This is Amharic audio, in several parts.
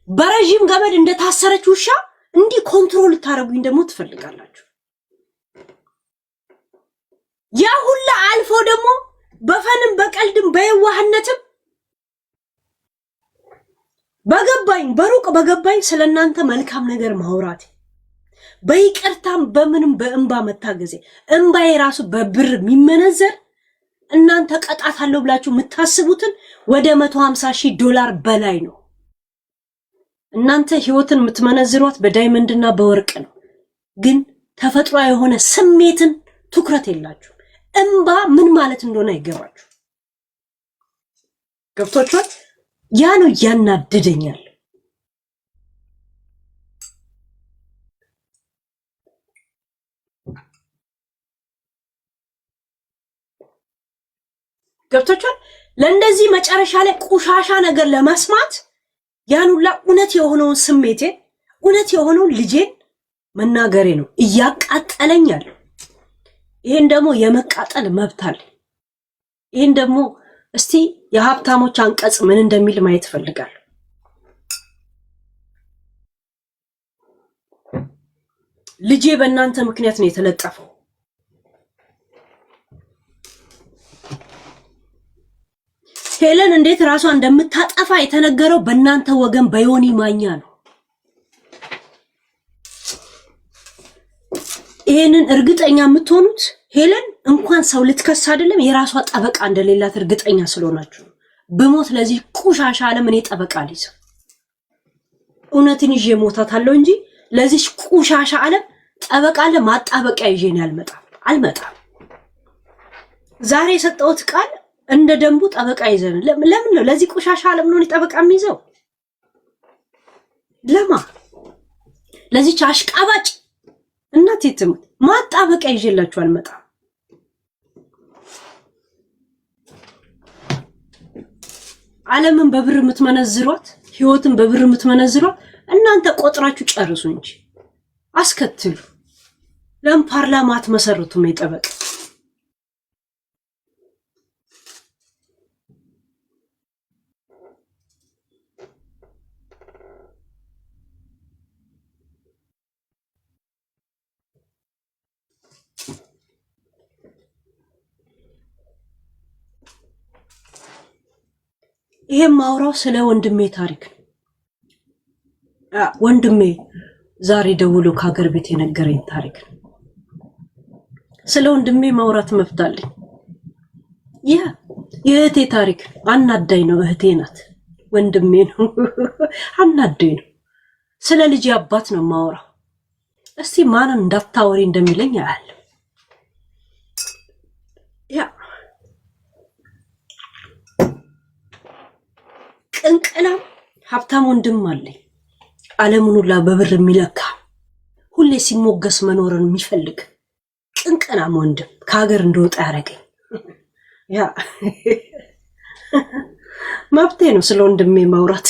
በረጅም ገመድ እንደታሰረች ውሻ እንዲህ ኮንትሮል ታረጉኝ ደግሞ ትፈልጋላችሁ። ያ ሁላ አልፎ ደግሞ በፈንም በቀልድም በየዋህነትም በገባኝ በሩቅ በገባኝ ስለናንተ መልካም ነገር ማውራት በይቅርታም በምንም በእንባ መታገዜ እንባዬ ራሱ በብር የሚመነዘር እናንተ ቀጣታለሁ ብላችሁ የምታስቡትን ወደ $150,000 በላይ ነው። እናንተ ህይወትን የምትመነዝሯት በዳይመንድና በወርቅ ነው። ግን ተፈጥሯ የሆነ ስሜትን ትኩረት የላችሁ። እንባ ምን ማለት እንደሆነ አይገባችሁ። ገብቶቻል? ያ ነው ያናድደኛል። ገብቶቻል? ለእንደዚህ መጨረሻ ላይ ቆሻሻ ነገር ለመስማት ያን ሁላ እውነት የሆነውን ስሜቴን እውነት የሆነውን ልጄን መናገሬ ነው እያቃጠለኛል። ይሄን ደግሞ የመቃጠል መብት አለ። ይሄን ደግሞ እስቲ የሀብታሞች አንቀጽ ምን እንደሚል ማየት ፈልጋለሁ። ልጄ በእናንተ ምክንያት ነው የተለጠፈው። ሄለን እንዴት ራሷን እንደምታጠፋ የተነገረው በእናንተ ወገን በዮኒ ማኛ ነው። ይሄንን እርግጠኛ የምትሆኑት ሄለን እንኳን ሰው ልትከስ አይደለም የራሷ ጠበቃ እንደሌላት እርግጠኛ ስለሆናችሁ ነው። በሞት ለዚህ ቁሻሻ ዓለም እኔ ጠበቃ ልይዝ እውነትን ይዤ ሞታታለሁ እንጂ ለዚህ ቁሻሻ ዓለም ጠበቃ ለማጣበቂያ ይዤ ነው አልመጣም። ዛሬ የሰጠሁት ቃል እንደ ደንቡ ጠበቃ ይዘን ለምን ነው ለዚህ ቁሻሻ ዓለም ነው ጠበቃ የሚይዘው? ለማ ለዚህ አሽቃባጭ እናት የትሙት ማጣበቂያ ይዤላችሁ አልመጣም። ዓለምን በብር የምትመነዝሯት ህይወትን በብር የምትመነዝሯት እናንተ ቆጥራችሁ ጨርሱ እንጂ አስከትሉ። ለምን ፓርላማ አትመሰርቱም? የጠበቃ ይሄ ማውራው ስለ ወንድሜ ታሪክ ነው። ወንድሜ ዛሬ ደውሎ ከሀገር ቤት የነገረኝ ታሪክ ነው። ስለ ወንድሜ ማውራት መፍታለኝ። የእህቴ ታሪክ አናዳኝ ነው። እህቴ ናት፣ ወንድሜ ነው አናዳኝ ነው። ስለ ልጅ አባት ነው ማውራው። እስቲ ማንን እንዳታወሪ እንደሚለኝ ያያል። ቅንቅና ሀብታም ወንድም አለኝ። ዓለሙን ሁላ በብር የሚለካ ሁሌ ሲሞገስ መኖርን የሚፈልግ ቅንቅናም ወንድም ከሀገር እንደወጣ ያደረገኝ መብቴ ነው ስለ ወንድሜ ማውራት።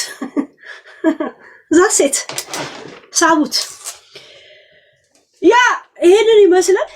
ዛሴት ሳቡት ይሄንን ይመስላል።